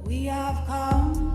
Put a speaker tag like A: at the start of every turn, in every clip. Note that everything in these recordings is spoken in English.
A: We have come.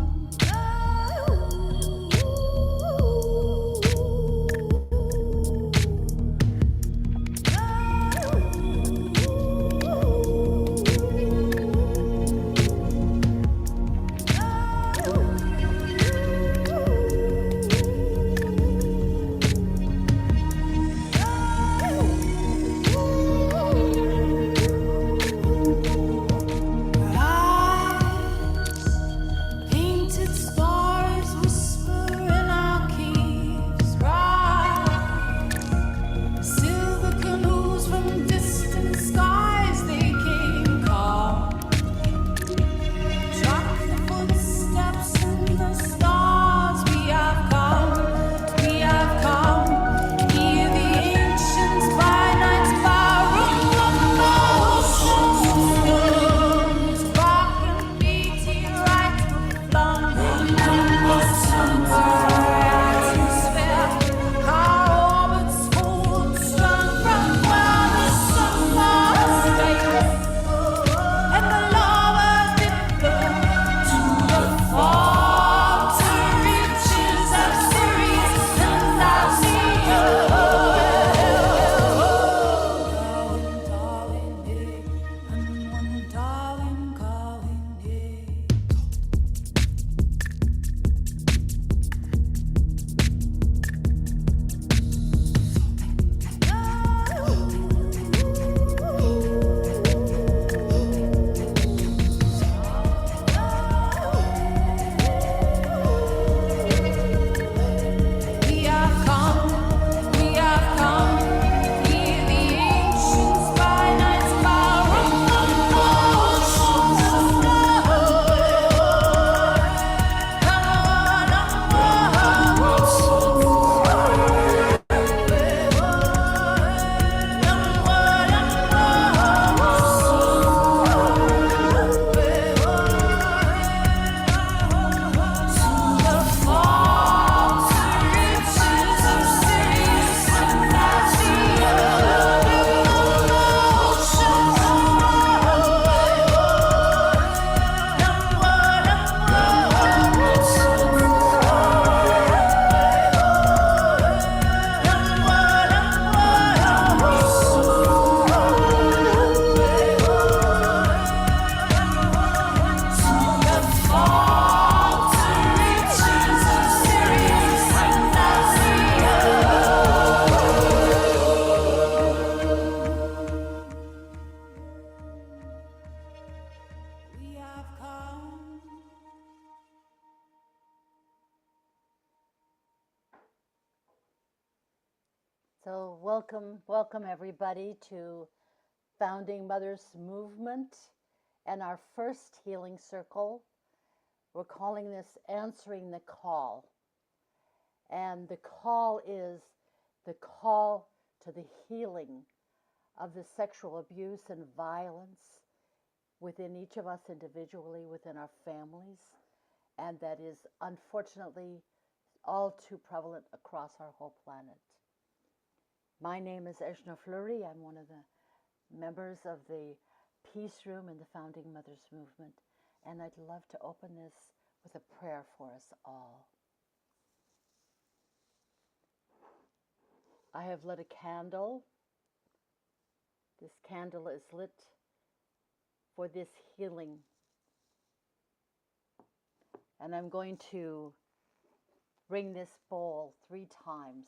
B: So welcome everybody to Founding Mothers Movement and our first healing circle. We're calling this Answering the Call. And the call is the call to the healing of the sexual abuse and violence within each of us individually, within our families, and that is unfortunately all too prevalent across our whole planet. My name is Ejna Fleury. I'm one of the members of the Peace Room in the Founding Mothers Movement, and I'd love to open this with a prayer for us all. I have lit a candle. This candle is lit for this healing, and I'm going to ring this bowl 3 times.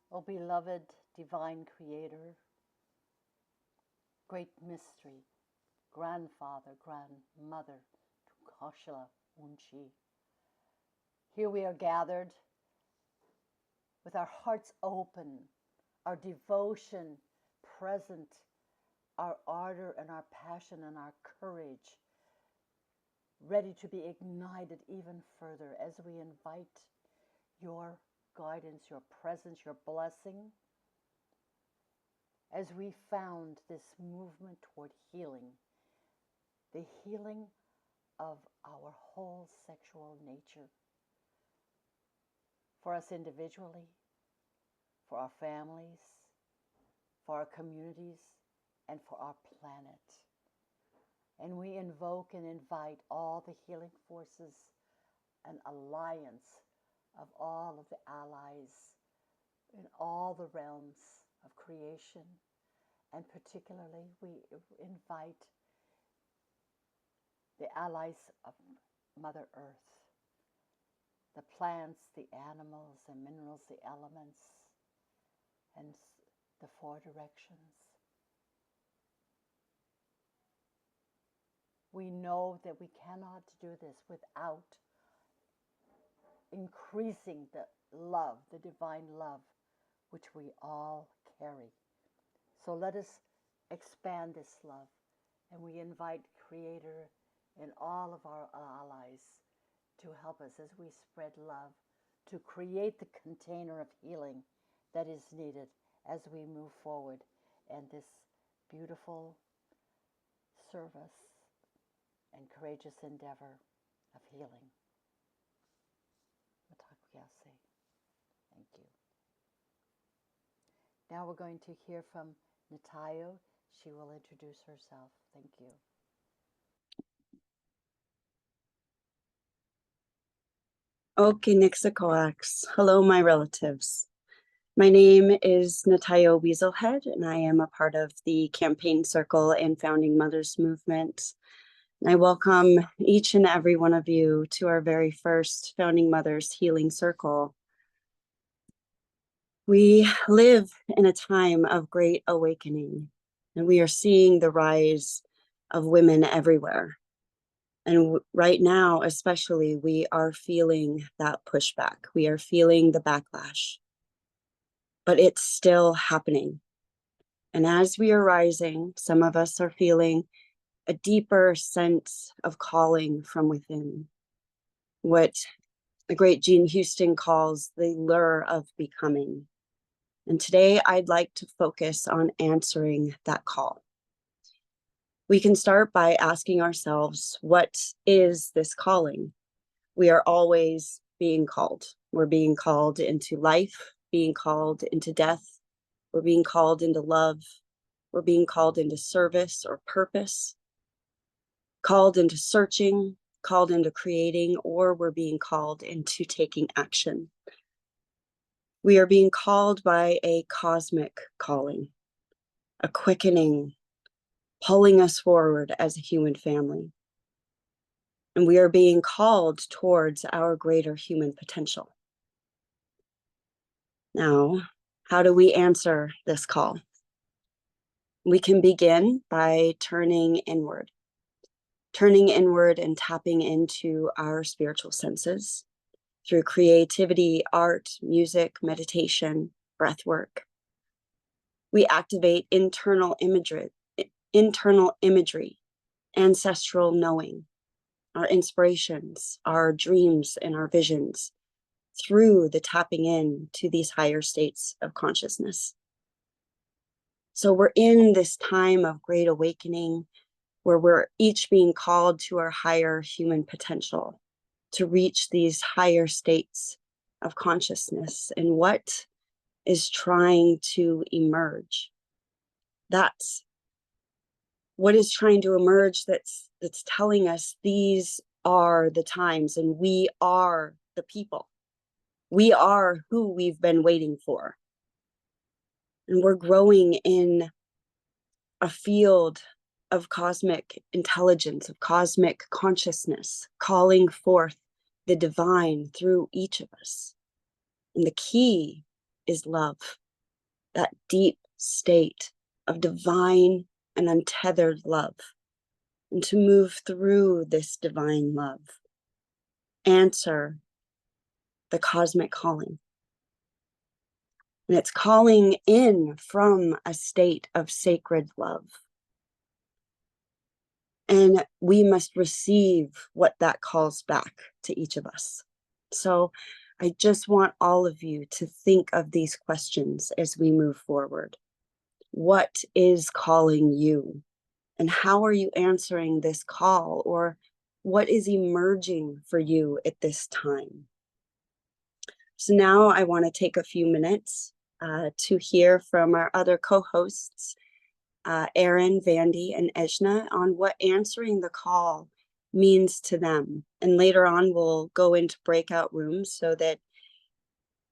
B: O beloved divine creator, great mystery, grandfather, grandmother to Kashila Unchi. Here we are gathered with our hearts open, our devotion present our ardor and our passion and our courage ready to be ignited even further as we invite your guidance, your presence, your blessing, as we found this movement toward healing, the healing of our whole sexual nature, for us individually, for our families, for our communities, and for our planet. And we invoke and invite all the healing forces and alliance of all of the allies in all the realms of creation. And particularly, we invite the allies of Mother Earth, the plants, the animals, the minerals, the elements, and the four directions. We know that we cannot do this without increasing the love, the divine love, which we all carry. So let us expand this love, and we invite Creator and all of our allies to help us as we spread love, to create the container of healing that is needed as we move forward in this beautiful service and courageous endeavor of healing. Thank you. Now we're going to hear from Natayo. She will introduce herself. Thank you.
A: Okay, Nixacoax. Hello, my relatives. My name is Natayo Weaselhead, and I am a part of the Campaign Circle and Founding Mothers Movement. And I welcome each and every one of you to our very first Founding Mothers Healing Circle. We live in a time of great awakening, and we are seeing the rise of women everywhere. And right now, especially, we are feeling that pushback. We are feeling the backlash, but it's still happening. And as we are rising, some of us are feeling a deeper sense of calling from within, what the great Jean Houston calls the lure of becoming. And today I'd like to focus on answering that call. We can start by asking ourselves, what is this calling? We are always being called. We're being called into life, being called into death. We're being called into love. We're being called into service or purpose, called into searching, called into creating, or we're being called into taking action. We are being called by a cosmic calling, a quickening, pulling us forward as a human family. And we are being called towards our greater human potential. Now, how do we answer this call? We can begin by turning inward and tapping into our spiritual senses through creativity, art, music, meditation, breath work. We activate internal imagery, ancestral knowing, our inspirations, our dreams, and our visions through the tapping in to these higher states of consciousness. So we're in this time of great awakening where we're each being called to our higher human potential to reach these higher states of consciousness and what is trying to emerge. That's what is trying to emerge that's telling us these are the times and we are the people. We are who we've been waiting for. And we're growing in a field of cosmic intelligence, of cosmic consciousness, calling forth the divine through each of us. And the key is love, that deep state of divine and untethered love. And to move through this divine love, answer the cosmic calling. And it's calling in from a state of sacred love. And we must receive what that calls back to each of us. So I just want all of you to think of these questions as we move forward. What is calling you? And how are you answering this call? Or what is emerging for you at this time? So now I want to take a few minutes to hear from our other co-hosts, Erin, Vandy, and Ejna, on what answering the call means to them. And later on, we'll go into breakout rooms so that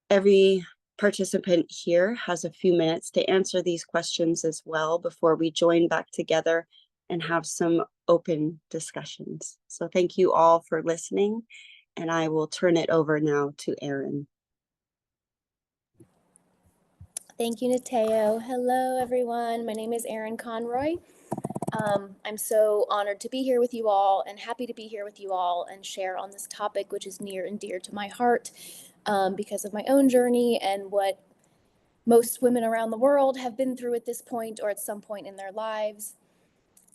A: every participant here has a few minutes to answer these questions as well before we join back together and have some open discussions. So thank you all for listening, and I will turn it over now to Erin.
C: Thank you, Nateo. Hello, everyone. My name is Erin Conroy. I'm so honored to be here with you all and happy to be here with you all and share on this topic, which is near and dear to my heart because of my own journey and what most women around the world have been through at this point or at some point in their lives.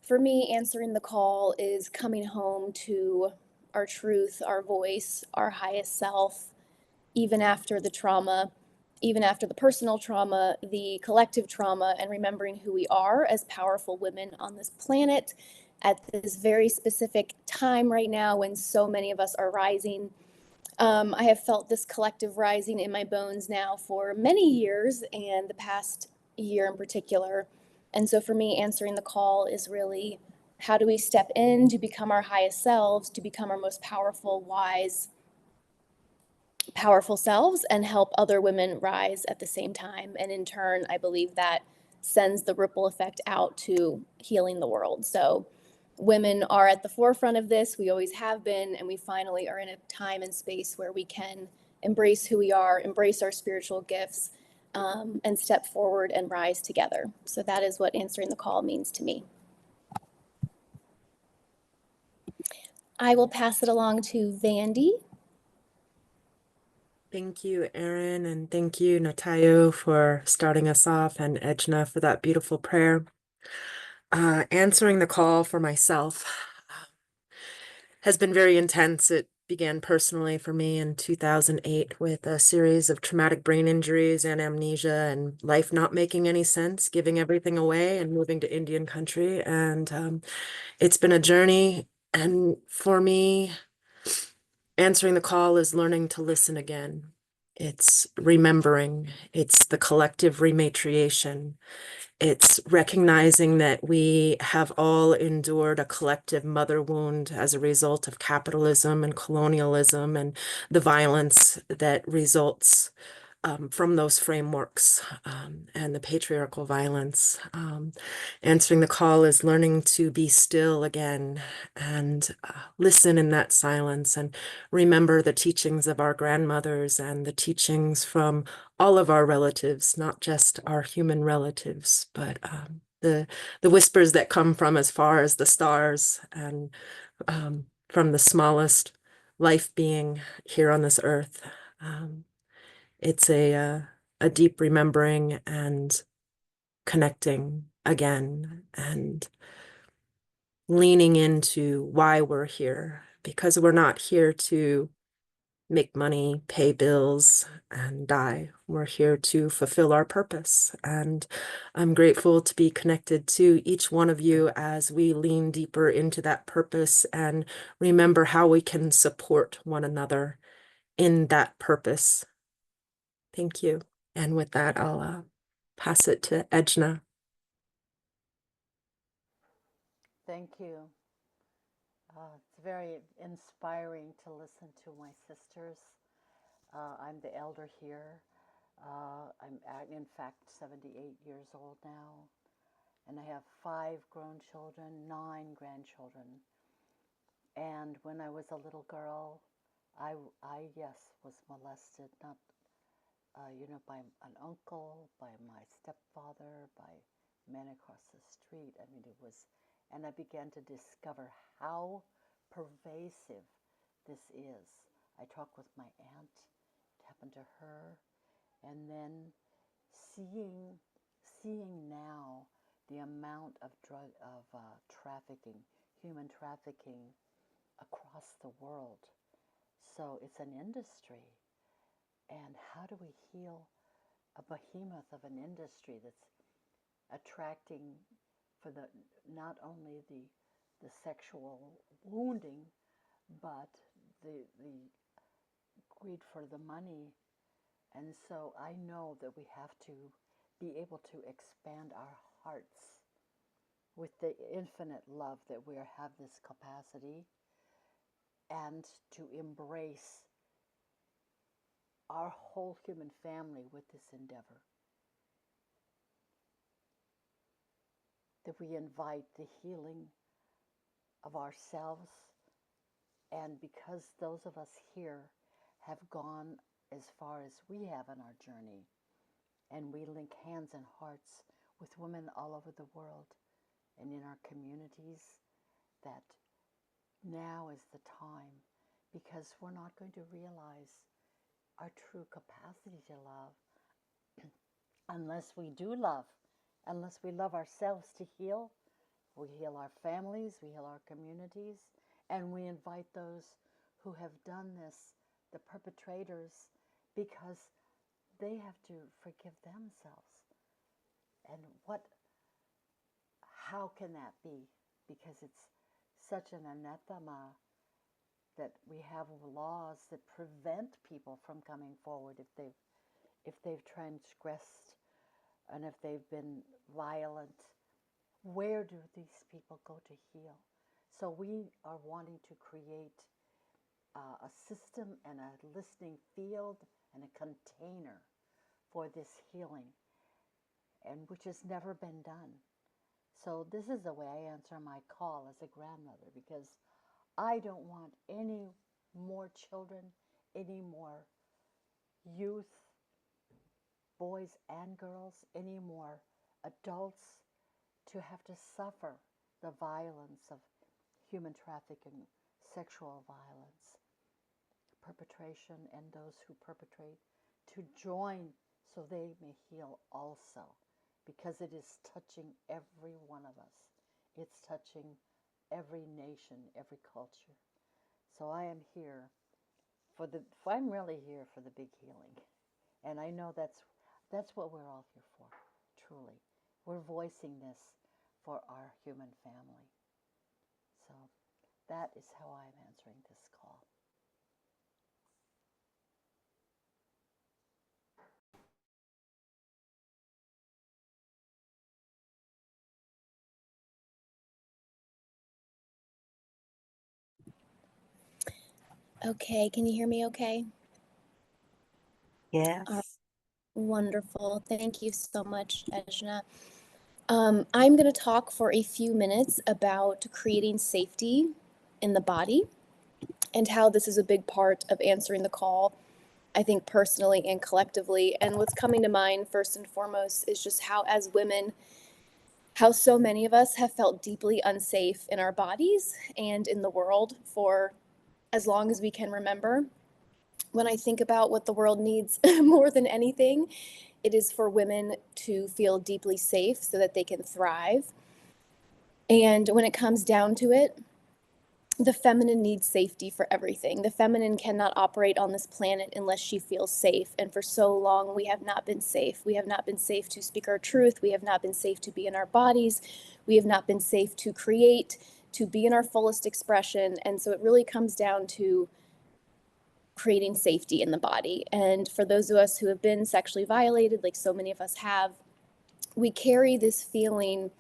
C: For me, answering the call is coming home to our truth, our voice, our highest self, even after the trauma, even after the personal trauma, the collective trauma, and remembering who we are as powerful women on this planet at this very specific time right now when so many of us are rising. I have felt this collective rising in my bones now for many years, and the past year in particular. And so for me, answering the call is really, how do we step in to become our highest selves, to become our most powerful, wise, powerful selves and help other women rise at the same time. And in turn, I believe that sends the ripple effect out to healing the world. So women are at the forefront of this. We always have been, and we finally are in a time and space where we can embrace who we are, embrace our spiritual gifts, and step forward and rise together. So that is what answering the call means to me. I will pass it along to Vandy.
D: Thank you, Erin, and thank you, Natayo, for starting us off, and Ejna for that beautiful prayer. Answering the call for myself has been very intense. It began personally for me in 2008 with a series of traumatic brain injuries and amnesia and life not making any sense, giving everything away and moving to Indian country. And it's been a journey. And for me, answering the call is learning to listen again. It's remembering. It's the collective rematriation. It's recognizing that we have all endured a collective mother wound as a result of capitalism and colonialism and the violence that results from those frameworks and the patriarchal violence. Answering the call is learning to be still again and listen in that silence and remember the teachings of our grandmothers and the teachings from all of our relatives, not just our human relatives, but the whispers that come from as far as the stars and from the smallest life being here on this earth. It's a deep remembering and connecting again and leaning into why we're here, because we're not here to make money, pay bills, and die. We're here to fulfill our purpose. And I'm grateful to be connected to each one of you as we lean deeper into that purpose and remember how we can support one another in that purpose. Thank you. And with that, I'll pass it to Ejna.
B: Thank you. It's very inspiring to listen to my sisters. I'm the elder here. I'm in fact 78 years old now, and I have 5 grown children, 9 grandchildren. And when I was a little girl, I yes, was molested, not by an uncle, by my stepfather, by men across the street. I mean, it was, and I began to discover how pervasive this is. I talked with my aunt, it happened to her, and then seeing now the amount of trafficking, human trafficking across the world. So it's an industry. And how do we heal a behemoth of an industry that's attracting for the not only the sexual wounding, but the greed for the money? And so I know that we have to be able to expand our hearts with the infinite love that we have this capacity, and to embrace our whole human family with this endeavor. That we invite the healing of ourselves, and because those of us here have gone as far as we have in our journey, and we link hands and hearts with women all over the world and in our communities, that now is the time, because we're not going to realize our true capacity to love unless we do love, unless we love ourselves to heal. We heal our families, we heal our communities, and we invite those who have done this, the perpetrators, because they have to forgive themselves. And how can that be? Because it's such an anathema that we have laws that prevent people from coming forward if they've transgressed and if they've been violent. Where do these people go to heal? So we are wanting to create a system and a listening field and a container for this healing, and which has never been done. So this is the way I answer my call as a grandmother, because I don't want any more children, any more youth, boys and girls, any more adults to have to suffer the violence of human trafficking, sexual violence, perpetration, and those who perpetrate to join so they may heal also, because it is touching every one of us. It's touching every nation, every culture. So I am here I'm really here for the big healing. And I know that's what we're all here for, truly. We're voicing this for our human family. So that is how I'm answering this call.
C: Okay, can you hear me okay?
A: Yes.
C: Wonderful. Thank you so much, Ejna. I'm going to talk for a few minutes about creating safety in the body and how this is a big part of answering the call, I think personally and collectively. And what's coming to mind first and foremost is just how, as women, how so many of us have felt deeply unsafe in our bodies and in the world for as long as we can remember. When I think about what the world needs more than anything, it is for women to feel deeply safe so that they can thrive. And when it comes down to it, the feminine needs safety for everything. The feminine cannot operate on this planet unless she feels safe. And for so long, we have not been safe. We have not been safe to speak our truth. We have not been safe to be in our bodies. We have not been safe to create, to be in our fullest expression. And so it really comes down to creating safety in the body. And for those of us who have been sexually violated, like so many of us have, we carry this feeling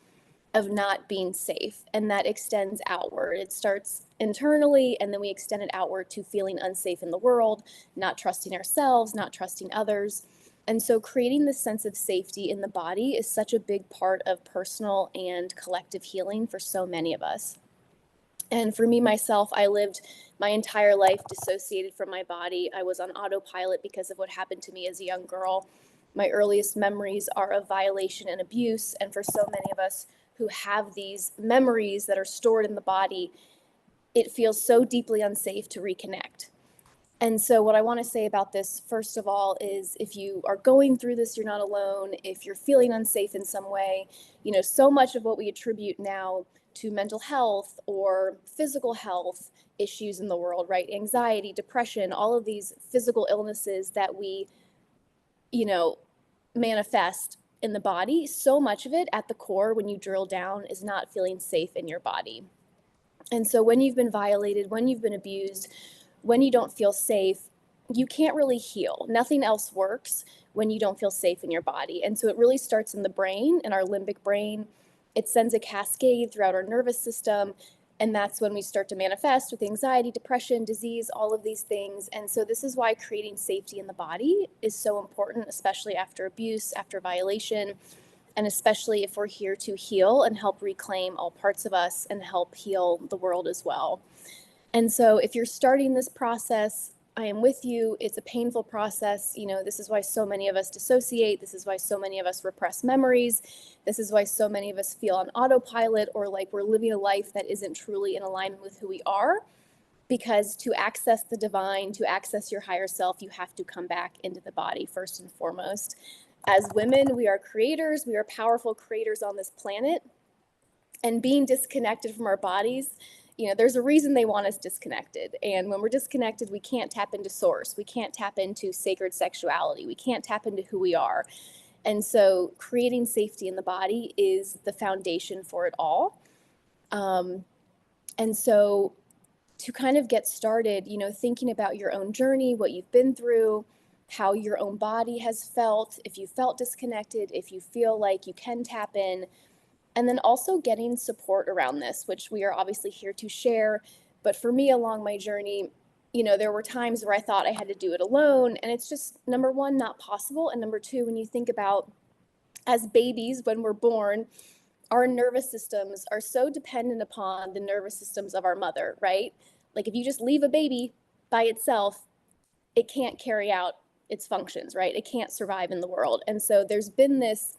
C: of not being safe, and that extends outward. It starts internally, and then we extend it outward to feeling unsafe in the world, not trusting ourselves, not trusting others. And so creating this sense of safety in the body is such a big part of personal and collective healing for so many of us. And for me, myself, I lived my entire life dissociated from my body. I was on autopilot because of what happened to me as a young girl. My earliest memories are of violation and abuse. And for so many of us who have these memories that are stored in the body, it feels so deeply unsafe to reconnect. And so what I want to say about this, first of all, is if you are going through this, you're not alone. If you're feeling unsafe in some way, you know, so much of what we attribute now to mental health or physical health issues in the world, right? Anxiety, depression, all of these physical illnesses that we, you know, manifest in the body, so much of it at the core, when you drill down, is not feeling safe in your body. And so when you've been violated, when you've been abused, when you don't feel safe, you can't really heal. Nothing else works when you don't feel safe in your body. And so it really starts in the brain, in our limbic brain. It sends a cascade throughout our nervous system. And that's when we start to manifest with anxiety, depression, disease, all of these things. And so this is why creating safety in the body is so important, especially after abuse, after violation, and especially if we're here to heal and help reclaim all parts of us and help heal the world as well. And so if you're starting this process, I am with you. It's a painful process. You know, this is why so many of us dissociate. This is why so many of us repress memories. This is why so many of us feel on autopilot, or like we're living a life that isn't truly in alignment with who we are. Because to access the divine, to access your higher self, you have to come back into the body first and foremost. As women, we are creators. We are powerful creators on this planet. And being disconnected from our bodies, you know, there's a reason they want us disconnected. And when we're disconnected, we can't tap into source. We can't tap into sacred sexuality. We can't tap into who we are. And so creating safety in the body is the foundation for it all. And so to kind of get started, you know, thinking about your own journey, what you've been through, how your own body has felt, if you felt disconnected, if you feel like you can tap in, and then also getting support around this, which we are obviously here to share. But for me, along my journey, you know, there were times where I thought I had to do it alone. And it's just, number one, not possible. And number two, when you think about as babies, when we're born, our nervous systems are so dependent upon the nervous systems of our mother, right? Like if you just leave a baby by itself, it can't carry out its functions, right? It can't survive in the world. And so there's been this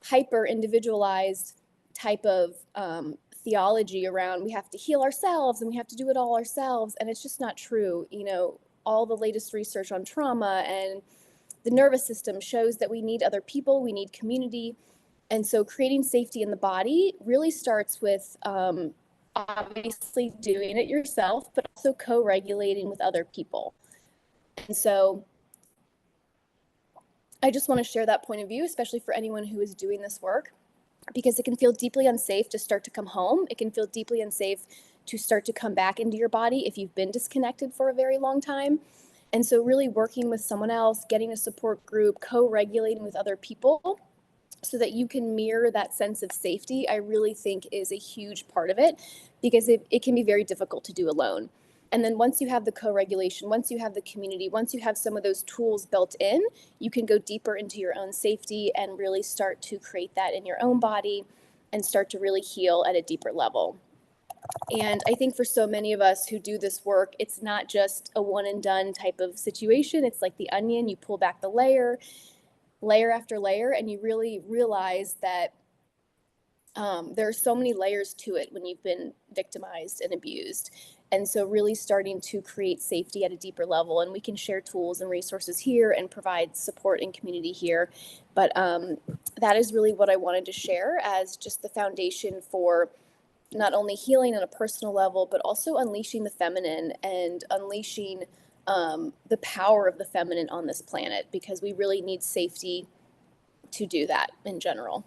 C: hyper individualized type of theology around we have to heal ourselves and we have to do it all ourselves. And it's just not true. You know, all the latest research on trauma and the nervous system shows that we need other people, we need community. And so creating safety in the body really starts with obviously doing it yourself, but also co-regulating with other people. And so I just want to share that point of view, especially for anyone who is doing this work, because it can feel deeply unsafe to start to come home. It can feel deeply unsafe to start to come back into your body if you've been disconnected for a very long time. And so really working with someone else, getting a support group, co-regulating with other people so that you can mirror that sense of safety, I really think is a huge part of it, because it can be very difficult to do alone. And then once you have the co-regulation, once you have the community, once you have some of those tools built in, you can go deeper into your own safety and really start to create that in your own body and start to really heal at a deeper level. And I think for so many of us who do this work, it's not just a one and done type of situation. It's like the onion, you pull back the layer after layer, and you really realize that there are so many layers to it when you've been victimized and abused. And so really starting to create safety at a deeper level, and we can share tools and resources here and provide support and community here. But that is really what I wanted to share as just the foundation for not only healing on a personal level, but also unleashing the feminine and unleashing the power of the feminine on this planet, because we really need safety to do that in general.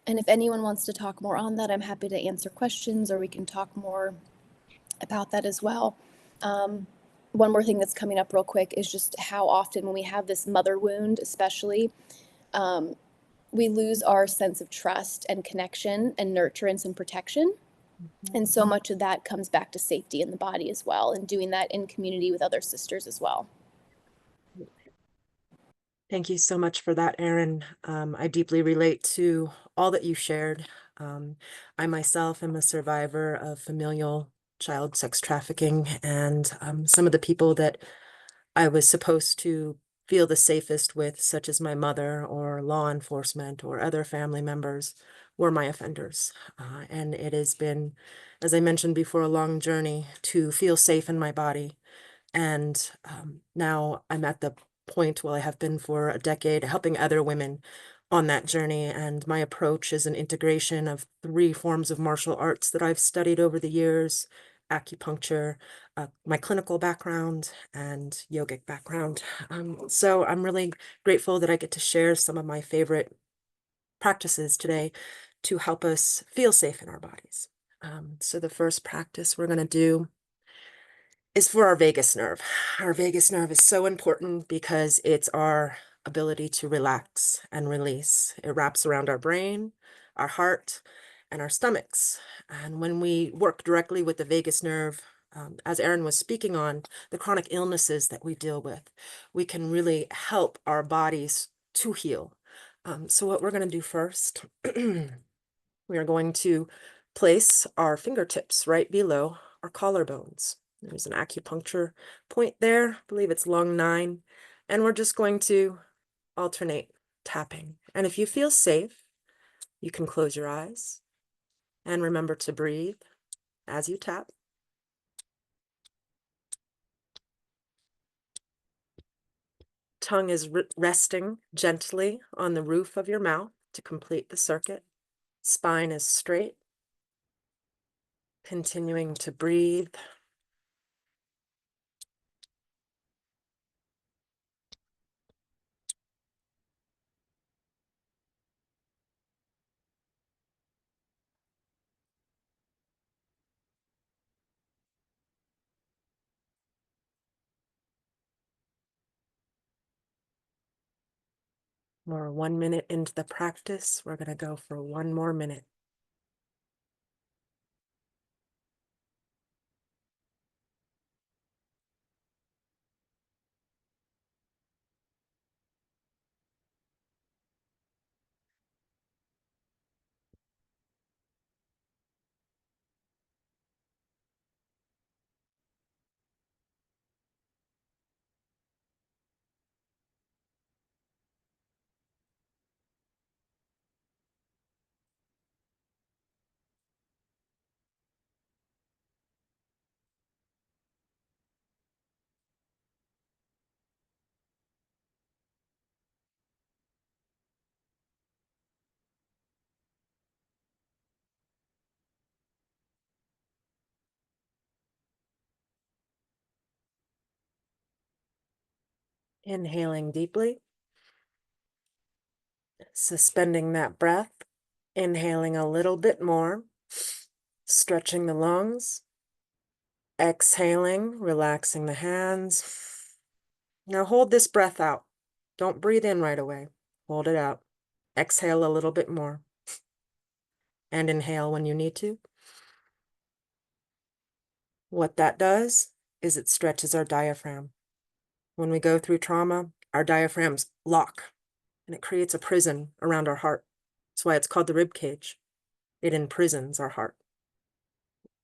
C: And if anyone wants to talk more on that, I'm happy to answer questions, or we can talk more about that as well. One more thing that's coming up real quick is just how often when we have this mother wound, especially, we lose our sense of trust and connection and nurturance and protection. And so much of that comes back to safety in the body as well, and doing that in community with other sisters as well.
D: Thank you so much for that, Erin. I deeply relate to all that you shared. I myself am a survivor of familial child sex trafficking, and some of the people that I was supposed to feel the safest with, such as my mother or law enforcement or other family members, were my offenders. And it has been, as I mentioned before, a long journey to feel safe in my body. And now I'm at the point, well, I have been for a decade, helping other women on that journey. And my approach is an integration of 3 forms of martial arts that I've studied over the years: acupuncture, my clinical background, and yogic background. So I'm really grateful that I get to share some of my favorite practices today to help us feel safe in our bodies. So the first practice we're going to do is for our vagus nerve. Our vagus nerve is so important because it's our ability to relax and release. It wraps around our brain, our heart, and our stomachs. And when we work directly with the vagus nerve, as Erin was speaking on, the chronic illnesses that we deal with, we can really help our bodies to heal. So what we're going to do first, we are going to place our fingertips right below our collarbones. There's an acupuncture point there. I believe it's lung 9. And we're just going to alternate tapping. And if you feel safe, you can close your eyes and remember to breathe as you tap. Tongue is resting gently on the roof of your mouth to complete the circuit. Spine is straight. Continuing to breathe. We're 1 minute into the practice. We're going to go for 1 more minute. Inhaling deeply, suspending that breath, inhaling a little bit more, stretching the lungs, exhaling, relaxing the hands. Now hold this breath out. Don't breathe in right away. Hold it out. Exhale a little bit more. And inhale when you need to. What that does is it stretches our diaphragm. When we go through trauma, our diaphragms lock, and it creates a prison around our heart. That's why it's called the rib cage. It imprisons our heart.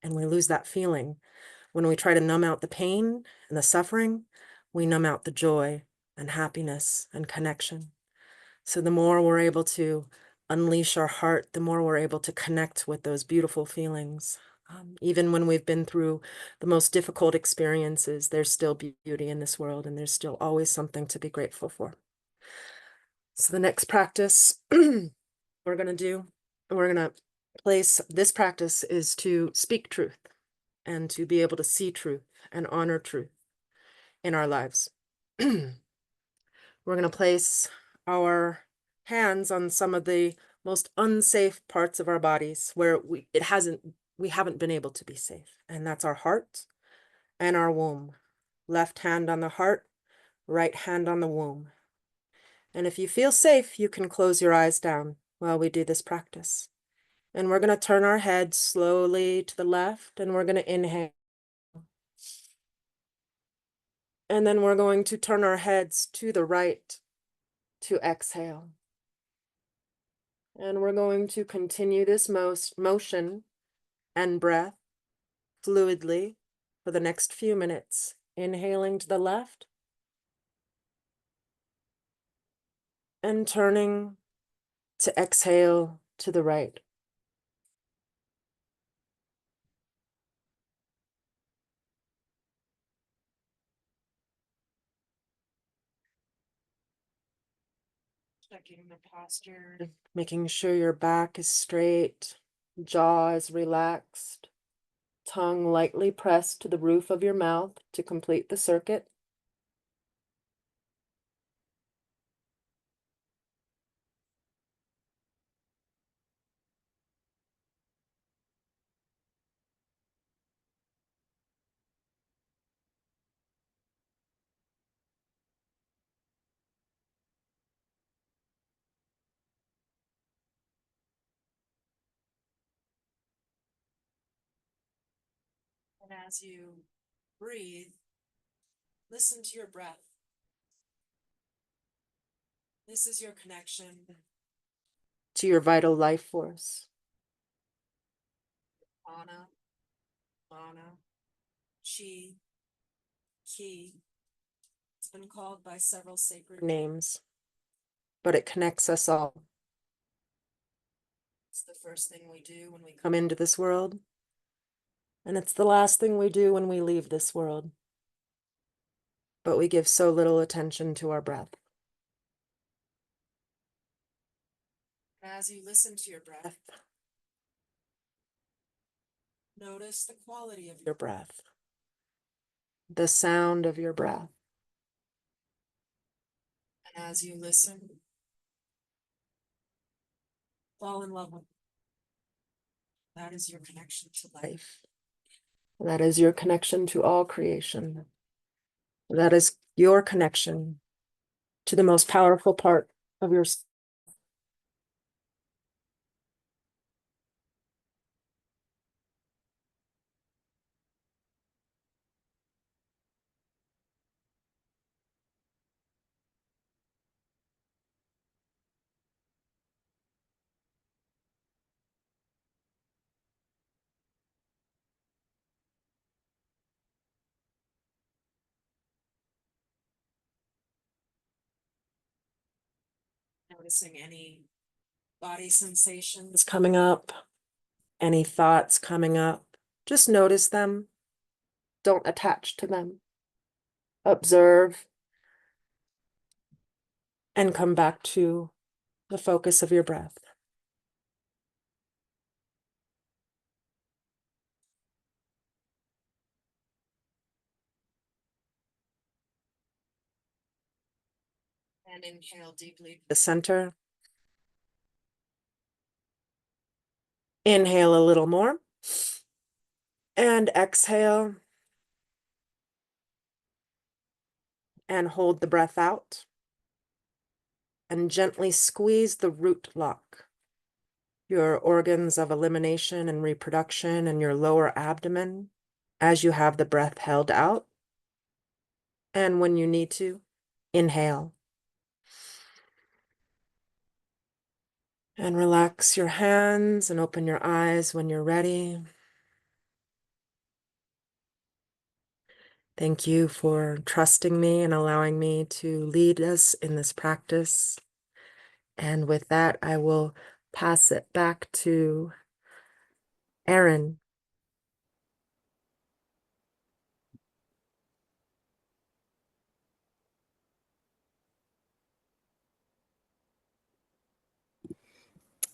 D: And we lose that feeling. When we try to numb out the pain and the suffering, we numb out the joy and happiness and connection. So the more we're able to unleash our heart, the more we're able to connect with those beautiful feelings. Even when we've been through the most difficult experiences, there's still beauty in this world, and there's still always something to be grateful for. So the next practice we're going to place, this practice is to speak truth and to be able to see truth and honor truth in our lives. We're going to place our hands on some of the most unsafe parts of our bodies where we haven't been able to be safe. And that's our heart and our womb. Left hand on the heart, right hand on the womb. And if you feel safe, you can close your eyes down while we do this practice. And we're going to turn our head slowly to the left, and we're going to inhale. And then we're going to turn our heads to the right to exhale. And we're going to continue this motion and breath fluidly for the next few minutes. Inhaling to the left and turning to exhale to the right. Checking the posture, making sure your back is straight, jaw is relaxed, tongue lightly pressed to the roof of your mouth to complete the circuit. And as you breathe, listen to your breath. This is your connection to your vital life force. Ana, mana, chi, ki. It's been called by several sacred names, but it connects us all. It's the first thing we do when we come into this world, and it's the last thing we do when we leave this world. But we give so little attention to our breath. As you listen to your breath, notice the quality of your breath, the sound of your breath. And as you listen, fall in love with it. That is your connection to life. That is your connection to all creation. That is your connection to the most powerful part of your soul. Noticing any body sensations coming up, any thoughts coming up. Just notice them. Don't attach to them. Observe and come back to the focus of your breath. And inhale deeply to the center. Inhale a little more. And exhale. And hold the breath out. And gently squeeze the root lock. Your organs of elimination and reproduction and your lower abdomen as you have the breath held out. And when you need to, inhale. And relax your hands and open your eyes when you're ready. Thank you for trusting me and allowing me to lead us in this practice. And with that, I will pass it back to Erin.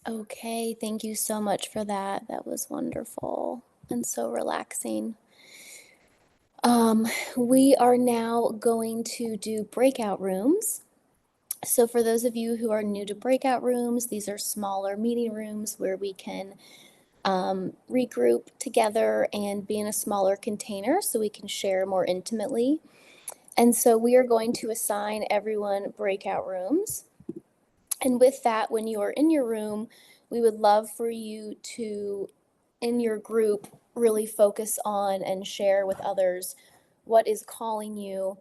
C: Okay, thank you so much for that. That was wonderful and so relaxing. We are now going to do breakout rooms. So for those of you who are new to breakout rooms, these are smaller meeting rooms where we can regroup together and be in a smaller container so we can share more intimately. And so we are going to assign everyone breakout rooms. And with that, when you are in your room, we would love for you to, in your group, really focus on and share with others what is calling you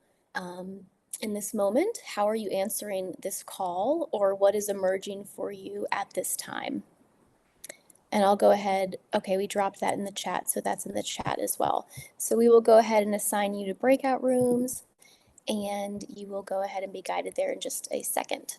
C: in this moment. How are you answering this call, or what is emerging for you at this time? And I'll go ahead. Okay, we dropped that in the chat, so that's in the chat as well. So we will go ahead and assign you to breakout rooms, and you will go ahead and be guided there in just a second.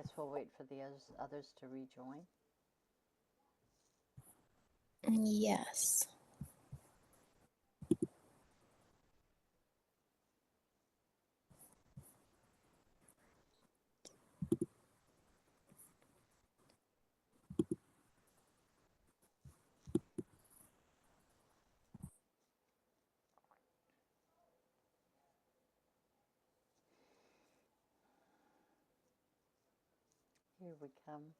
B: guess we'll wait for the others to rejoin.
C: Yes.
B: Here we come.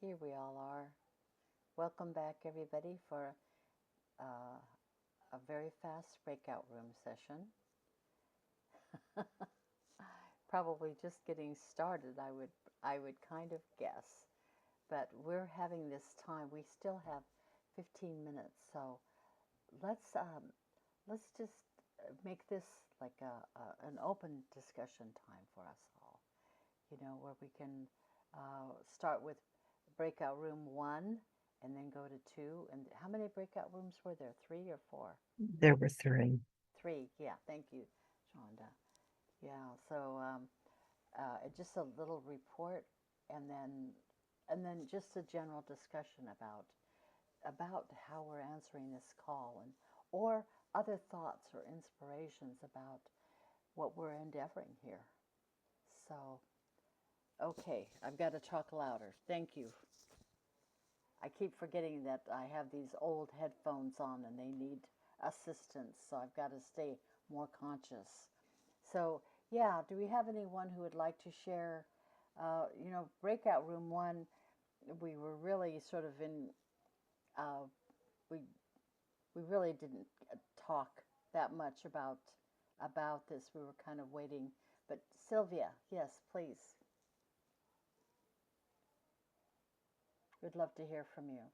B: Here we all are. Welcome back, everybody, for a very fast breakout room session. Probably just getting started, I would kind of guess. But we're having this time. We still have 15 minutes, so let's just make this like an open discussion time for us all. You know, where we can start with breakout room 1 and then go to 2. And how many breakout rooms were there? 3 or 4?
D: There were 3.
B: 3, yeah. Thank you, Shonda. Yeah. So just a little report, and then just a general discussion about how we're answering this call, and or other thoughts or inspirations about what we're endeavoring here. So, okay, I've got to talk louder. Thank you. I keep forgetting that I have these old headphones on and they need assistance, so I've got to stay more conscious. So, yeah, do we have anyone who would like to share? Breakout room 1, we were really sort of in, we really didn't talk that much about this. We were kind of waiting. But Sylvia, yes, please. We'd love to hear from you.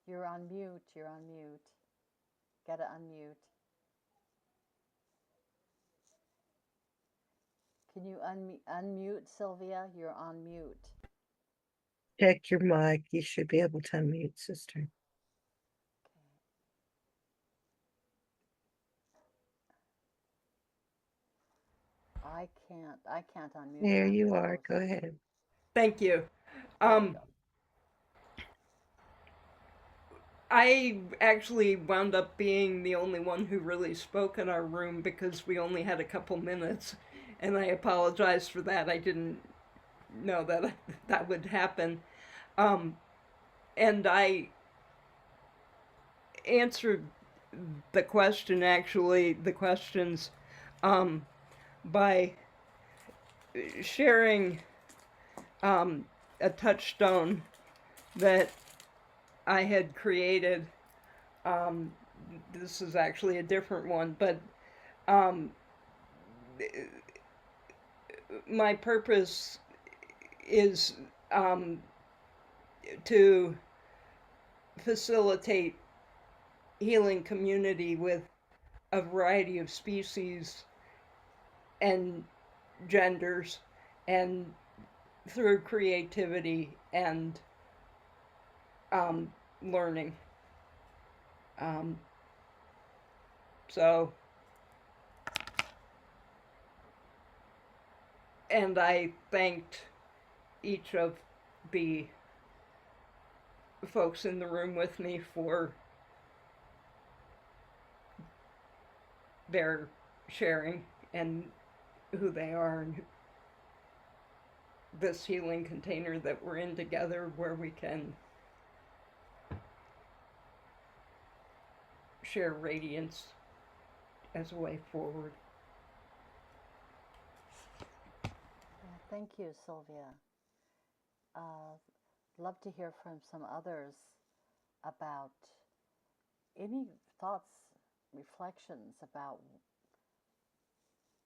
B: You're on mute. You're on mute. Gotta unmute. Can you unmute, Sylvia? You're on mute.
D: Check your mic. You should be able to unmute, sister.
B: I can't unmute.
D: There you are. Go ahead.
E: Thank you.
B: There you go.
E: I actually wound up being the only one who really spoke in our room because we only had a couple minutes, and I apologize for that. I didn't know that that would happen. And I answered the questions, by sharing a touchstone that I had created. This is actually a different one, but my purpose is to facilitate healing community with a variety of species and genders, and through creativity and learning. And I thanked each of the folks in the room with me for their sharing and who they are, and this healing container that we're in together, where we can share radiance as a way forward.
B: Yeah, thank you, Sylvia. Love to hear from some others about any thoughts, reflections about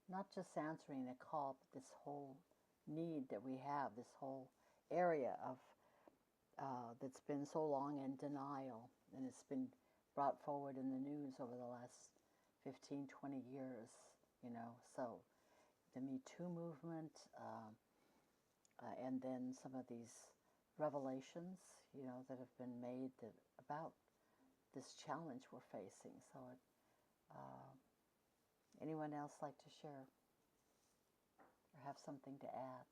B: not just answering the call, but this whole need that we have, this whole area of that's been so long in denial, and it's been brought forward in the news over the last 15, 20 years, so the Me Too movement, and then some of these revelations, that have been made about this challenge we're facing. So Anyone else like to share or have something to add?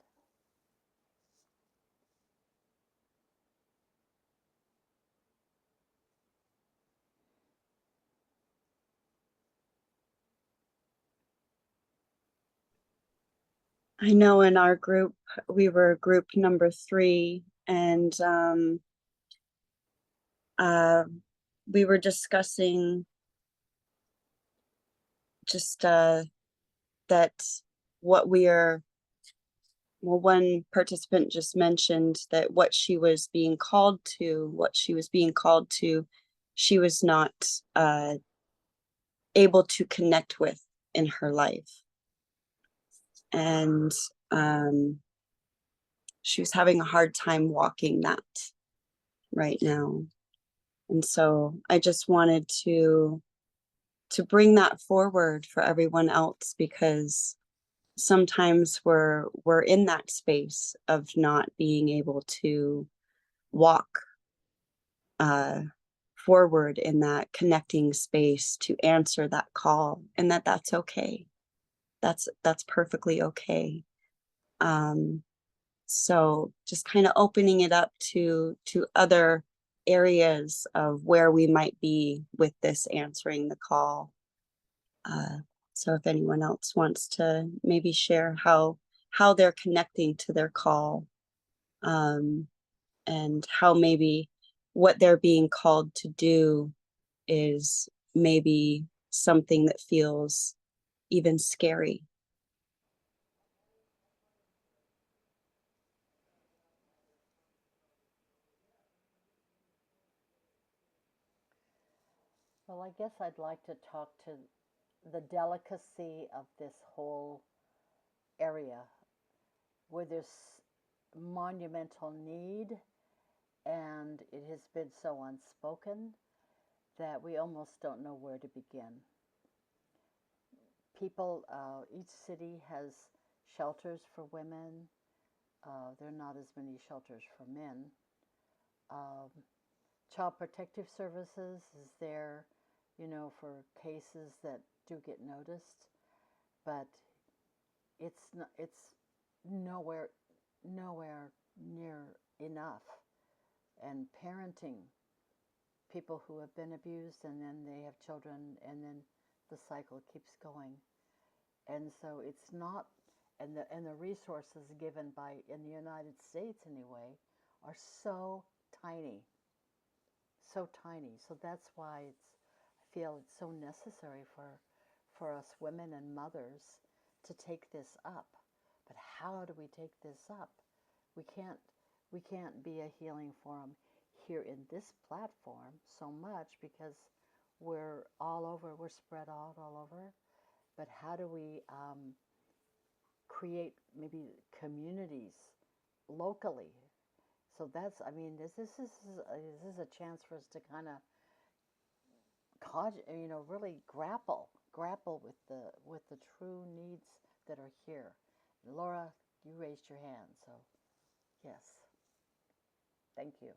A: I know in our group, we were group number 3, and we were discussing just that what we are, well, one participant just mentioned that what she was being called to, she was not able to connect with in her life. And she was having a hard time walking that right now. And so I just wanted to bring that forward for everyone else, because sometimes we're in that space of not being able to walk forward in that connecting space to answer that call, and that's okay. That's perfectly okay. So just kind of opening it up to other areas of where we might be with this answering the call. So if anyone else wants to maybe share how they're connecting to their call, and how maybe what they're being called to do is maybe something that feels even scary.
B: Well, I guess I'd like to talk to the delicacy of this whole area where there's monumental need and it has been so unspoken that we almost don't know where to begin. People, each city has shelters for women. There are not as many shelters for men. Um, Child Protective Services is there, for cases that do get noticed, but it's nowhere near enough. And parenting people who have been abused, and then they have children, and then the cycle keeps going. And so it's not, and the resources given by in the United States anyway are so tiny, so tiny. So that's why I feel it's so necessary for us women and mothers to take this up. But how do we take this up? We can't be a healing forum here in this platform so much because we're all over, we're spread out all over. But how do we create maybe communities locally? So that's, I mean, this is a chance for us to kind of really grapple with the true needs that are here. Laura, you raised your hand, so yes, thank you.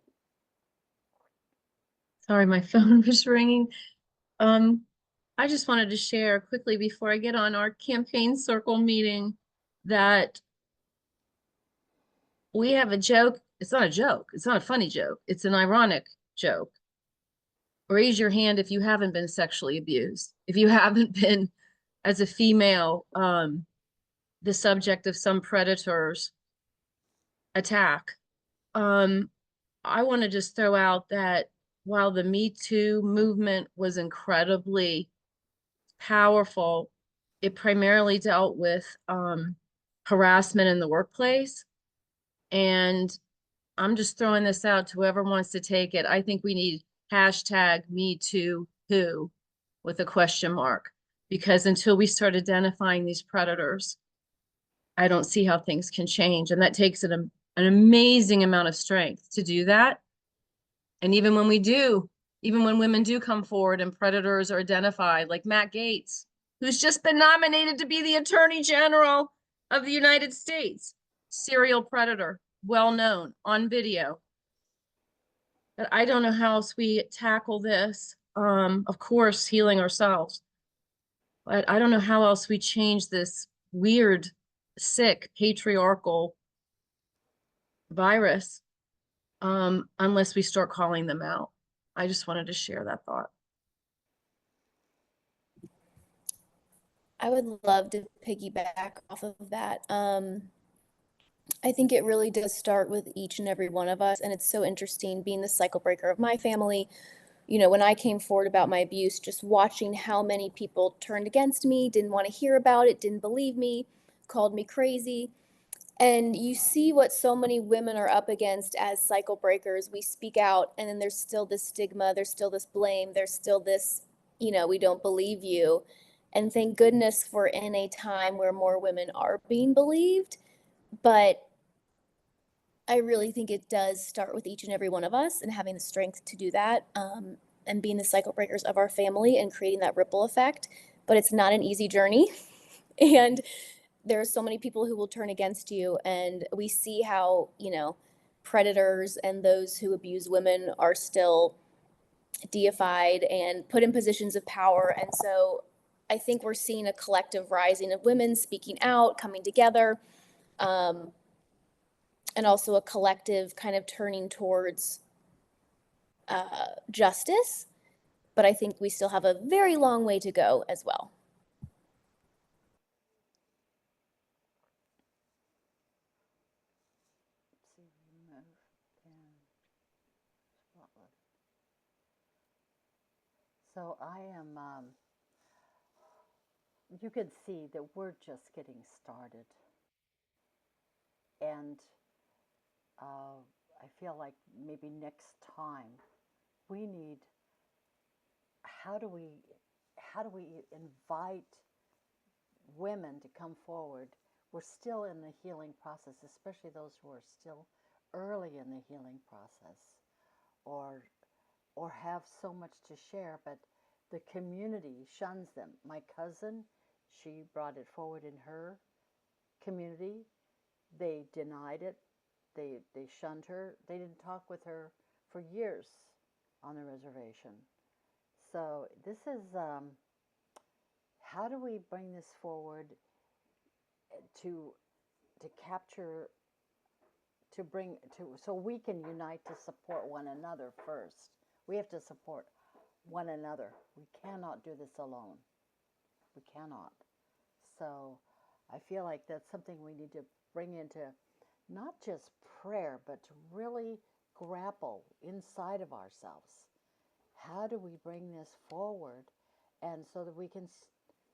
F: Sorry, my phone was ringing. I just wanted to share quickly before I get on our campaign circle meeting that we have a joke. It's not a joke. It's not a funny joke. It's an ironic joke. Raise your hand if you haven't been sexually abused. If you haven't been, as a female, the subject of some predator's attack. I want to just throw out that while the Me Too movement was incredibly powerful, it primarily dealt with harassment in the workplace. And I'm just throwing this out to whoever wants to take it. I think we need hashtag Me Too Who with a question mark, because until we start identifying these predators, I don't see how things can change. And that takes an amazing amount of strength to do that. And even when women do come forward and predators are identified, like Matt Gaetz, who's just been nominated to be the Attorney General of the United States, serial predator, well known on video. But I don't know how else we tackle this. Of course, healing ourselves. But I don't know how else we change this weird, sick, patriarchal virus unless we start calling them out. I just wanted to share that thought.
C: I would love to piggyback off of that. I think it really does start with each and every one of us. And it's so interesting being the cycle breaker of my family. You know, when I came forward about my abuse, just watching how many people turned against me, didn't want to hear about it, didn't believe me, called me crazy. And you see what so many women are up against as cycle breakers. We speak out, and then there's still this stigma, there's still this blame, there's still this, we don't believe you. And thank goodness we're in a time where more women are being believed. But I really think it does start with each and every one of us and having the strength to do that, and being the cycle breakers of our family and creating that ripple effect. But it's not an easy journey. And there are so many people who will turn against you. And we see how, predators and those who abuse women are still deified and put in positions of power. And so I think we're seeing a collective rising of women speaking out, coming together. And also a collective kind of turning towards justice. But I think we still have a very long way to go as well.
B: So I am, you can see that we're just getting started. And I feel like maybe next time we need, how do we invite women to come forward? We're still in the healing process, especially those who are still early in the healing process, or have so much to share, but the community shuns them. My cousin, she brought it forward in her community. They denied it. They shunned her. They didn't talk with her for years on the reservation. So this is, how do we bring this forward to capture, to bring to, so we can unite to support one another first. We have to support one another. We cannot do this alone. We cannot. So I feel like that's something we need to bring into not just prayer, but to really grapple inside of ourselves. How do we bring this forward, and so that we can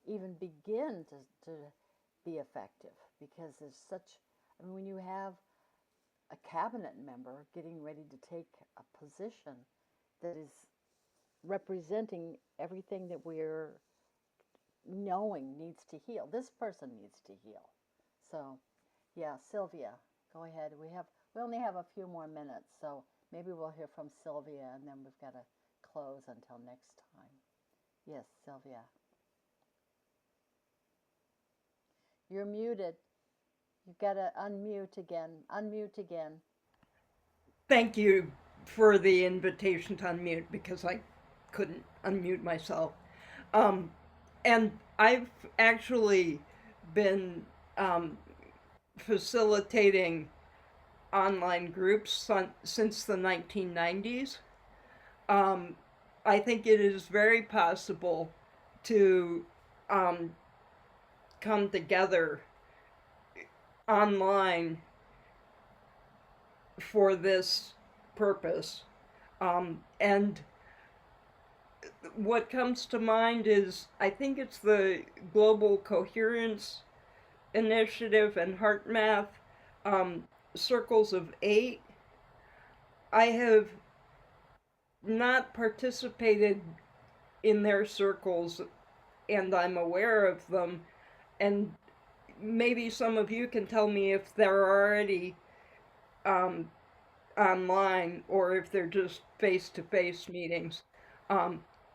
B: even begin to be effective? Because there's such, I mean, when you have a cabinet member getting ready to take a position that is representing everything that we're knowing needs to heal. This person needs to heal. So, yeah, Sylvia, go ahead. We only have a few more minutes, so maybe we'll hear from Sylvia, and then we've got to close until next time. Yes, Sylvia. You're muted. You've got to unmute again. Unmute again.
E: Thank you for the invitation to unmute because I couldn't unmute myself. Um, and I've actually been facilitating online groups since the 1990s. Um, I think it is very possible to come together online for this purpose. And what comes to mind is I think it's the Global Coherence Initiative and Heart Math Circles of Eight. I have not participated in their circles, and I'm aware of them. And maybe some of you can tell me if they're already um, online or if they're just face to face meetings.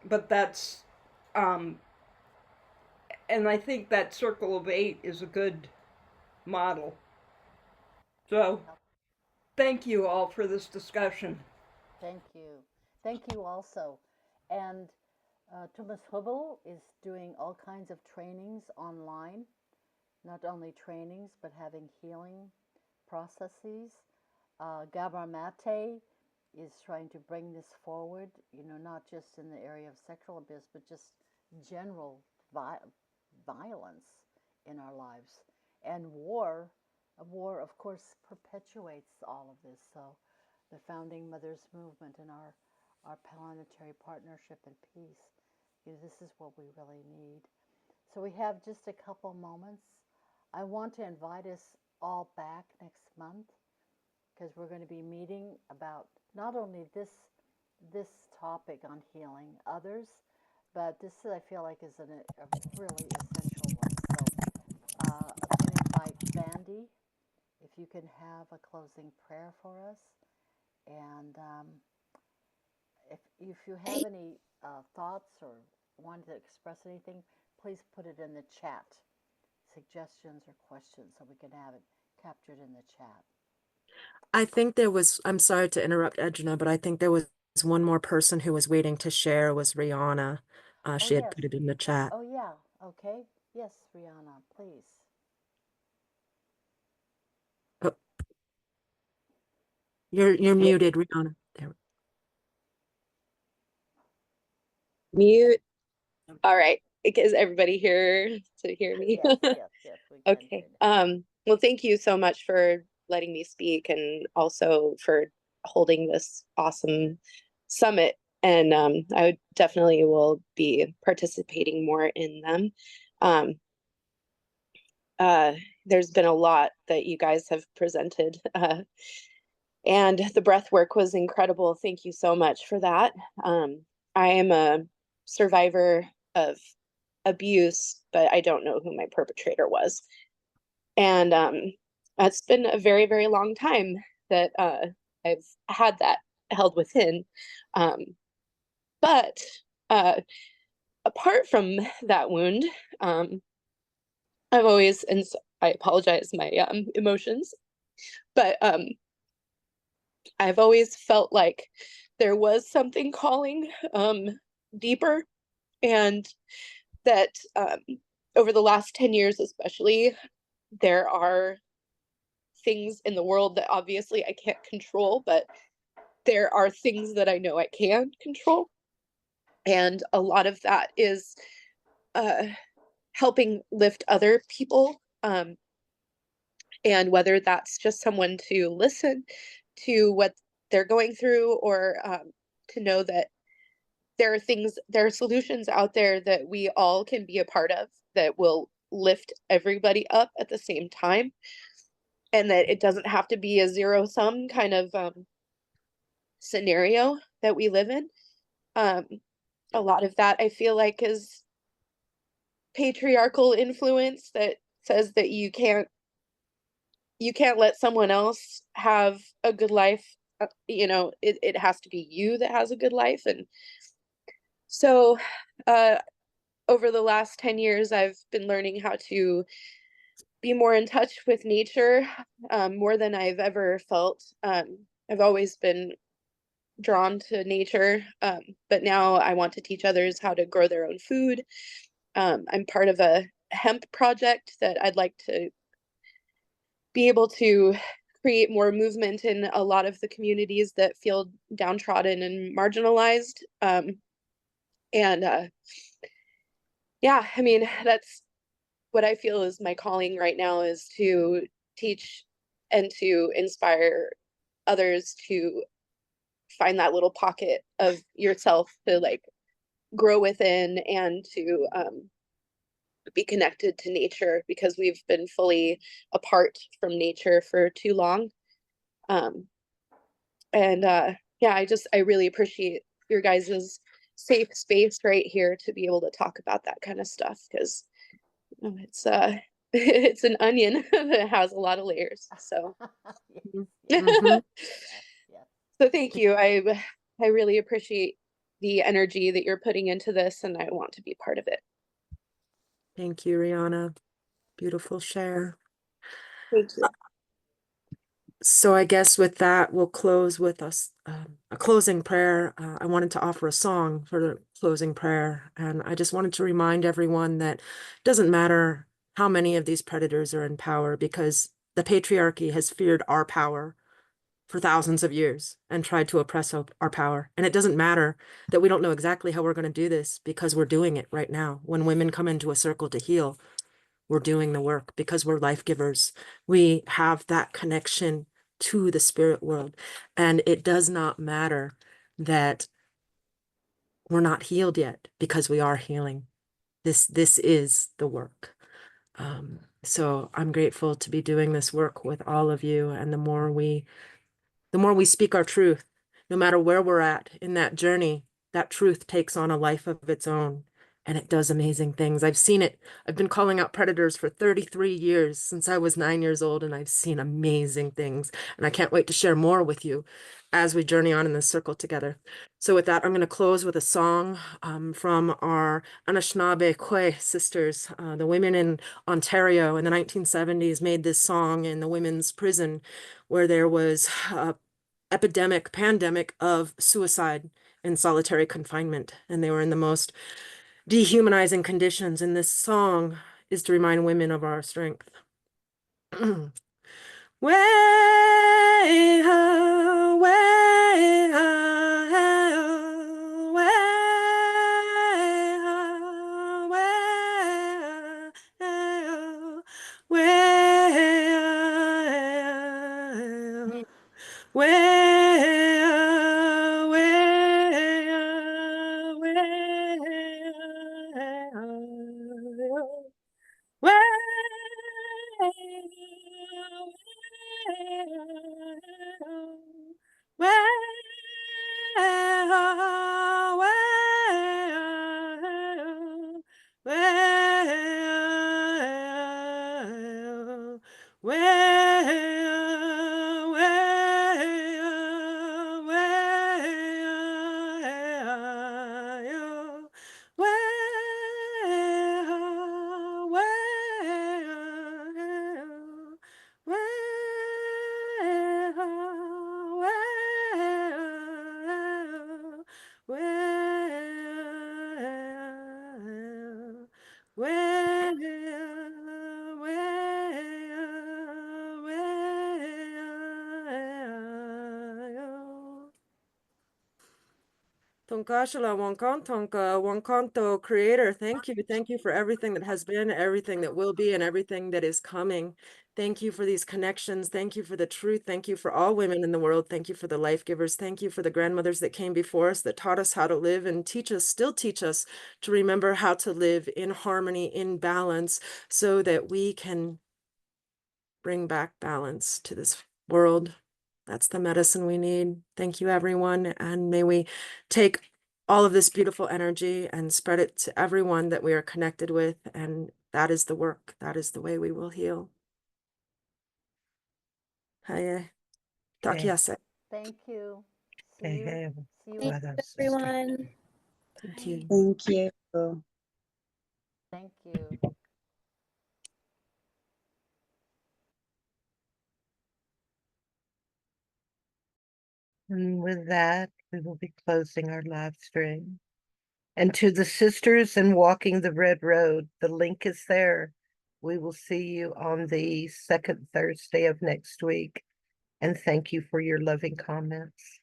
E: But that's, um, and I think that Circle of Eight is a good model. So, thank you all for this discussion.
B: Thank you. Thank you also. And Thomas Hubel is doing all kinds of trainings online, not only trainings, but having healing processes. Gabor Mate is trying to bring this forward, not just in the area of sexual abuse, but just general violence in our lives. And war, of course, perpetuates all of this. So the Founding Mothers Movement and our planetary partnership and peace, this is what we really need. So we have just a couple moments. I want to invite us all back next month, because we're going to be meeting about not only this topic on healing others, but this I feel like is a really essential one. So I'm going to invite Sandy, if you can have a closing prayer for us, and if you have any thoughts or want to express anything, please put it in the chat, suggestions or questions, so we can have it captured in the chat.
D: I think there was, I'm sorry to interrupt, Edna, but I think there was one more person who was waiting to share, was Rihanna. She had
B: Yes.
D: put it in the chat.
B: Oh, yeah. Okay. Yes, Rihanna, please.
D: Oh, you're muted, Rihanna. There.
G: Mute. All right. Is everybody here to hear me?
B: Yes, yes, we can
G: Okay.
B: hear you.
G: Well, thank you so much for letting me speak, and also for holding this awesome summit. And I definitely will be participating more in them. There's been a lot that you guys have presented, and the breath work was incredible. Thank you so much for that. I am a survivor of abuse, but I don't know who my perpetrator was. And it's been a very, very long time that I've had that held within. But apart from that wound, I've always, and I apologize, my emotions, but I've always felt like there was something calling deeper, and that over the last 10 years especially, there are things in the world that obviously I can't control, but there are things that I know I can control. And a lot of that is helping lift other people. And whether that's just someone to listen to what they're going through, or to know that there are solutions out there that we all can be a part of that will lift everybody up at the same time. And that it doesn't have to be a zero sum kind of scenario that we live in. A lot of that I feel like is patriarchal influence that says that you can't let someone else have a good life. It has to be you that has a good life. And so over the last 10 years, I've been learning how to be more in touch with nature, more than I've ever felt. I've always been drawn to nature, but now I want to teach others how to grow their own food. I'm part of a hemp project that I'd like to be able to create more movement in a lot of the communities that feel downtrodden and marginalized. Yeah, I mean, that's what I feel is my calling right now, is to teach and to inspire others to find that little pocket of yourself to like grow within, and to be connected to nature, because we've been fully apart from nature for too long. Yeah, I really appreciate your guys's safe space right here to be able to talk about that kind of stuff, because it's it's an onion that has a lot of layers. So
D: Mhm.
B: Yes.
G: so thank you. I really appreciate the energy that you're putting into this, and I want to be part of it.
D: Thank you, Rihanna. Beautiful share.
G: Thank you.
D: So I guess with that, we'll close with a closing prayer. I wanted to offer a song for the closing prayer, and I just wanted to remind everyone that it doesn't matter how many of these predators are in power, because the patriarchy has feared our power for thousands of years and tried to oppress our power. And it doesn't matter that we don't know exactly how we're going to do this, because we're doing it right now. When women come into a circle to heal, we're doing the work because we're life givers. We have that connection to the spirit world. And it does not matter that we're not healed yet, because we are healing. This is the work. So I'm grateful to be doing this work with all of you. And the more we speak our truth, no matter where we're at in that journey, that truth takes on a life of its own, and it does amazing things. I've seen it. I've been calling out predators for 33 years, since I was 9 years old, and I've seen amazing things. And I can't wait to share more with you as we journey on in this circle together. So with that, I'm going to close with a song from our Anishinaabe Kwe sisters. The women in Ontario in the 1970s made this song in the women's prison, where there was a pandemic of suicide in solitary confinement, and they were in the most dehumanizing conditions. And this song is to remind women of our strength. Way ha, way ha, hey, oh, way ha, hey, oh, way ha, hey, oh. Well, well, well, well, well, well, well, Tonkashala Wankantonka Wankanto Creator, thank you. Thank you for everything that has been, everything that will be, and everything that is coming. Thank you for these connections. Thank you for the truth. Thank you for all women in the world. Thank you for the life givers. Thank you for the grandmothers that came before us, that taught us how to live and still teach us to remember how to live in harmony, in balance, so that we can bring back balance to this world. That's the medicine we need. Thank you, everyone. And may we take all of this beautiful energy and spread it to everyone that we are connected with. And that is the work. That is the way we will heal. Haye. Takiase.
B: Thank you. See
H: Hey,
B: you.
H: hey,
B: See you.
C: Thank
H: brother,
C: you,
H: sister.
C: everyone.
D: Thank you.
A: Thank you.
B: Thank you.
H: And with that, we will be closing our live stream. And to the sisters in Walking the Red Road, the link is there. We will see you on the second Thursday of next week. And thank you for your loving comments.